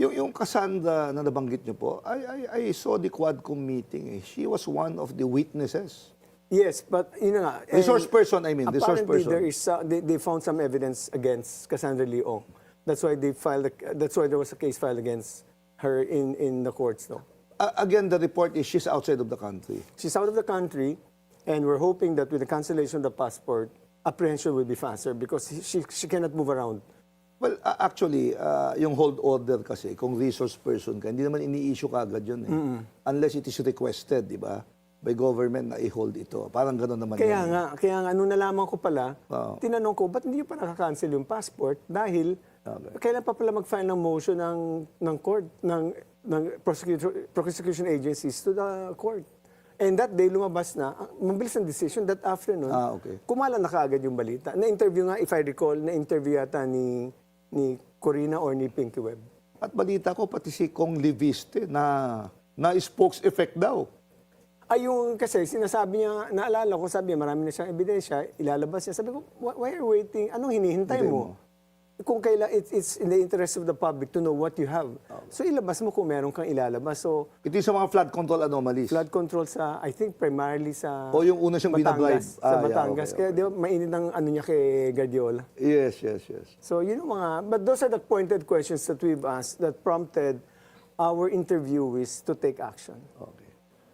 Yung Cassandra na nabanggit niyo po, I saw the Quadcom meeting. She was one of the witnesses. Yes, but yun nga. Resource person, I mean. Resource Apparently, person. they found some evidence against Cassandra Leong. That's why there was a case filed against her in the courts, no? Again, the report is she's outside of the country. She's out of the country, and we're hoping that with the cancellation of the passport, apprehension will be faster because she cannot move around. Well, actually, yung hold order kasi, kung resource person ka, hindi naman ini-issue kagad yun eh. Unless it is requested, di ba? By government na i-hold ito. Parang gano'n naman Kaya yun. nga, nung nalaman ko pala, tinanong ko, ba't hindi nyo pa nakakancel yung passport? Dahil, kailan pa pala mag-file ng motion ng court, ng prosecution agencies to the court. And that day, lumabas na, mabilis ang decision that afternoon. Okay. Kumala na kaagad yung balita. Na-interview nga, if I recall, na-interview yata ni Corina or ni Pinky Webb. At balita ko, pati si Kong Liviste na spokes effect daw. Ay, yung kasi sinasabi niya, naalala ko, sabi niya, marami na siyang ebidensya, ilalabas niya. Sabi ko, why are you waiting? Anong hinihintay mo? Kung kailan, it's in the interest of the public to know what you have. So, ilabas mo kung meron kang ilalabas. So, Ito yung sa mga flood control anomalies. flood control sa, I think, primarily sa O yung una siyang binablind. Batangas. Sa Batangas. okay. Kaya di ba, mainit ang ano niya kay Guardiola. Yes. So, yun yung but those are the pointed questions that we've asked that prompted our interviewees to take action. Okay.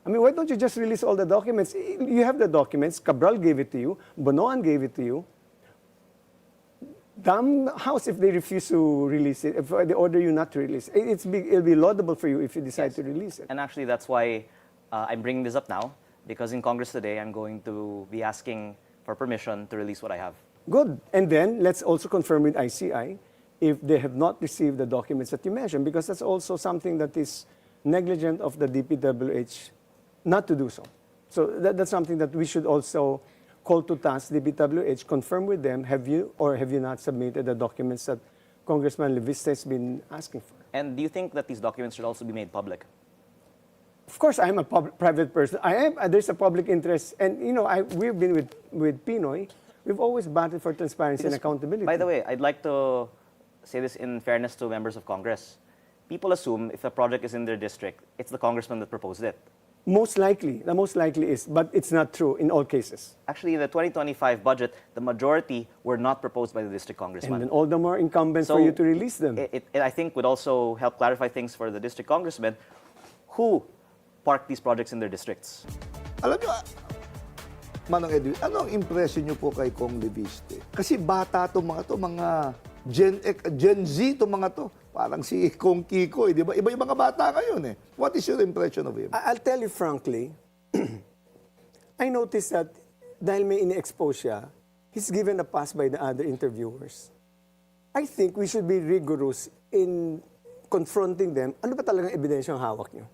I mean, why don't you just release all the documents? You have the documents. Cabral gave it to you. Bonoan gave it to you. Damn house if they refuse to release it, if they order you not to release it. It'll be laudable for you if you decide to release it. And actually, that's why I'm bringing this up now, because in Congress today, I'm going to be asking for permission to release what I have. Good. And then, let's also confirm with ICI if they have not received the documents that you mentioned, because that's also something that is negligent of the DPWH not to do so. So that's something that we should also call to task DPWH, confirm with them, have you or have you not submitted the documents that Congressman Leviste has been asking for? And do you think that these documents should also be made public? Of course, I'm a private person. There's a public interest. And, we've been with Pinoy. We've always battled for transparency and accountability. By the way, I'd like to say this in fairness to members of Congress. People assume if a project is in their district, it's the congressman that proposed it. The most likely is, but it's not true in all cases. Actually, in the 2025 budget, the majority were not proposed by the district And congressman. then all the more incumbent So for you to release them. It, I think, would also help clarify things for the district congressmen who park these projects in their districts. Alam nyo, Manong Edwin, ano ang impression nyo po kay Kong Leviste? Kasi bata itong mga to, mga Gen Z itong mga to. Parang si Kong Kiko, di ba? Iba yung mga bata ngayon eh. What is your impression of him? I'll tell you frankly, I noticed that dahil may ini-expose siya, he's given a pass by the other interviewers. I think we should be rigorous in confronting them. Ano ba talagang ebidensyang hawak nyo?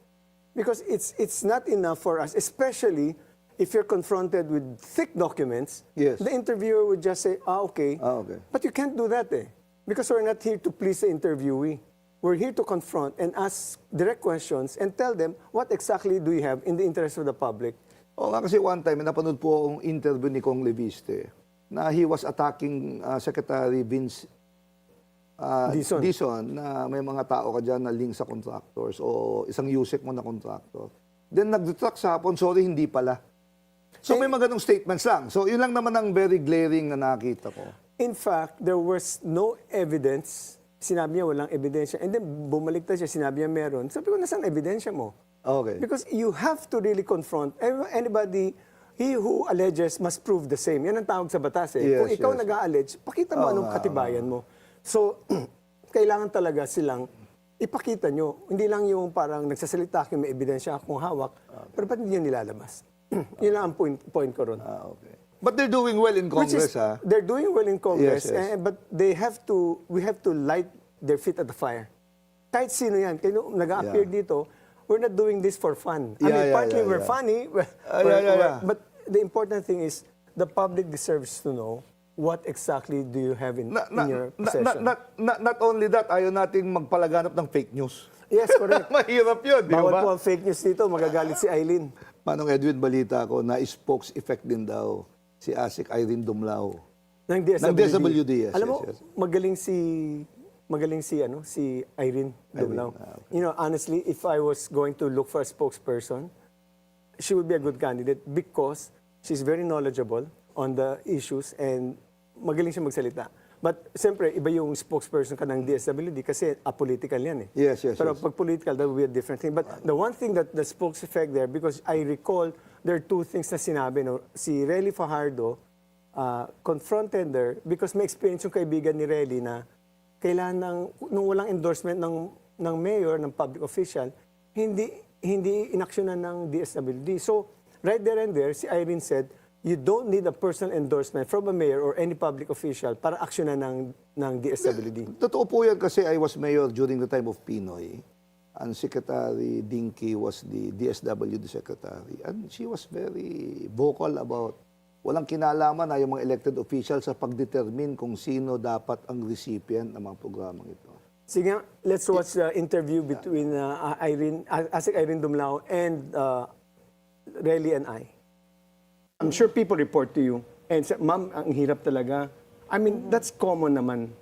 Because it's not enough for us, especially if you're confronted with thick documents, Yes. the interviewer would just say, okay. Okay. But you can't do that eh. Because we're not here to please the interviewee. We're here to confront and ask direct questions and tell them what exactly do you have in the interest of the public. Oo nga, kasi one time, napanood po akong interview ni Kong Leviste na he was attacking Secretary Vince Dizon na may mga tao ka dyan na link sa contractors o isang USEC mo na contractor. Then nag-retract sa hapon, sorry, hindi pala. So may mga ganong statements lang. So yun lang naman ang very glaring na nakita ko. In fact, there was no evidence. Sinabi niya walang ebidensya. And then bumalik na siya, sinabi niya meron. Sabi ko, nasaan ebidensya mo? Okay. Because you have to really confront anybody, he who alleges must prove the same. Yan ang tawag sa batas eh. Yes, Kung ikaw yes. nag-a-allege, pakita mo anong katibayan mo. So, kailangan talaga silang ipakita nyo. Hindi lang yung parang nagsasalita kayo, may ebidensya akong hawak, pero ba't hindi nyo nilalabas? Yun lang ang point ko ron. Okay. But they're doing well in Congress, ha? They're doing well in Congress, Yes, yes. but we have to light their feet at the fire. Kahit sino yan, kaya nag-appear dito, we're not doing this for fun. I mean, partly we're funny, but the important thing is the public deserves to know what exactly do you have in your possession. Not only that, ayaw nating magpalaganap ng fake news. Yes, correct. Mahirap yun, di Bawal ba? po ang fake news dito, magagalit si Eileen. Manong Edwin, balita ko na spokes effect din daw si Asik Irene Dumlao. Ng DSWD. Ng DSWD, yes, Alam mo, yes. magaling si Irene Dumlao. You know, honestly, if I was going to look for a spokesperson, she would be a good candidate because she's very knowledgeable on the issues and magaling siya magsalita. But siyempre, iba yung spokesperson ka ng DSWD kasi apolitical yan eh. Yes, yes, Pero yes. pag political, that would be a different thing. But the one thing that the spokes effect there, because I recall there are two things na sinabi. No? Si Relly Fajardo confronted her because may experience yung kaibigan ni Relly na kailangan nung walang endorsement ng mayor, ng public official, hindi inaksyonan ng DSWD. So, right there and there, si Irene said, you don't need a personal endorsement from a mayor or any public official para aksyonan ng DSWD. Totoo po yan kasi I was mayor during the time of Pinoy. And Secretary Dinky was the DSWD secretary. And she was very vocal about walang kinalaman na yung mga elected officials sa pagdetermine kung sino dapat ang recipient ng mga programang ito. Sige nga, let's watch the interview between Asik Irene Dumlao and Relly and I. I'm sure people report to you. And ma'am, ang hirap talaga. I mean, that's common naman.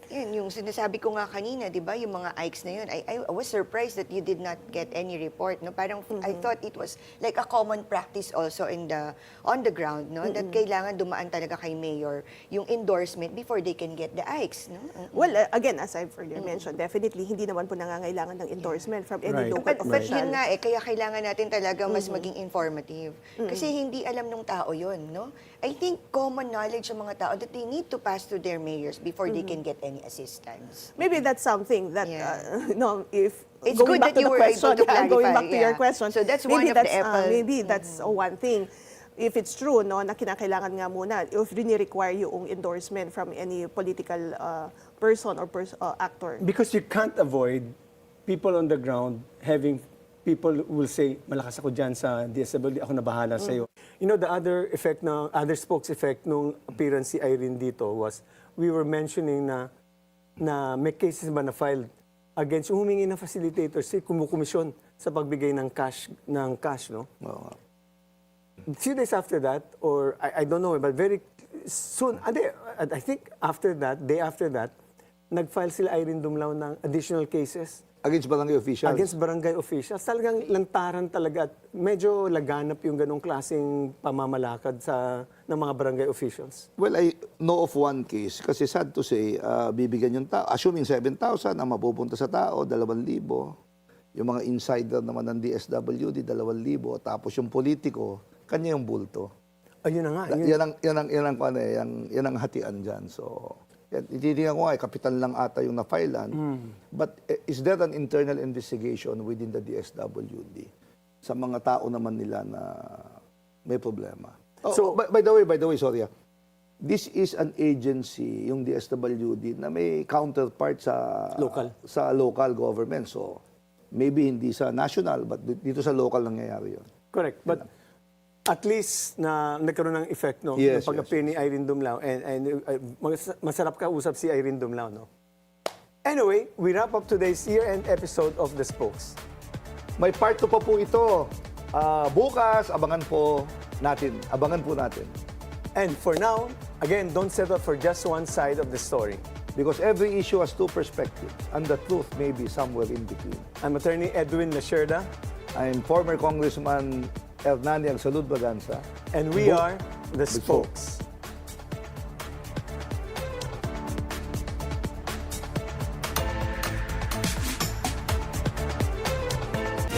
Yan, yung sinasabi ko nga kanina, di ba, yung mga Ikes na yun, I was surprised that you did not get any report, no? Parang I thought it was like a common practice also on the ground, no? That kailangan dumaan talaga kay mayor yung endorsement before they can get the Ikes, no? Well, again, as I've earlier mentioned, definitely hindi naman po nangangailangan ng endorsement from any local But official. yun nga kaya kailangan natin talaga mas maging informative. Kasi hindi alam ng tao yun, no? I think common knowledge ng mga tao that they need to pass to their mayors before they can get any assistance. Maybe that's something that, if It's going good back that to you the were question, able to clarify, going back to your question, So that's maybe one of the apple. maybe that's one thing. If it's true, no, na kinakailangan nga muna, if require yung endorsement from any political person or actor. Because you can't avoid people on the ground having people will say, malakas ako dyan sa DSWD, ako na bahala sa'yo. You know, the other spokes effect nung appearance si Irene dito was, we were mentioning na may cases ba na filed against yung humingi ng facilitator, si kumukomisyon sa pagbigay ng cash, no? Oo. Few days after that, or I don't know, but very soon, I think day after that, nag-file sila Irene Dumlao ng additional cases. Against barangay officials? Against barangay officials. Talagang lantaran talaga at medyo laganap yung ganong klaseng pamamalakad ng mga barangay officials. Well, I know of one case kasi sad to say, bibigyan yung tao, assuming 7,000 ang mapupunta sa tao, 2,000. Yung mga insider naman ng DSWD, 2,000. Tapos yung politiko, kanya yung bulto. Ayun na nga. Yan ang hatian dyan. So, ititingnan ko nga, kapital lang ata yung na-filean. But is there an internal investigation within the DSWD sa mga tao naman nila na may problema? So, by the way, sorry. This is an agency, yung DSWD, na may counterpart sa local government. So, maybe hindi sa national, but dito sa local nangyayari yun. Correct. But At least na nagkaroon ng effect, no? Yes, yung pag-appear ni Irene Dumlao. And masarap ka usap si Irene Dumlao, no? Anyway, we wrap up today's year-end episode of The Spokes. May part 2 pa po ito. Bukas, abangan po natin. And for now, again, don't settle for just one side of the story. Because every issue has 2 perspectives, and the truth may be somewhere in between. I'm Attorney Edwin Lacierda. I'm former Congressman Hernani Braganza. And we are The Spokes.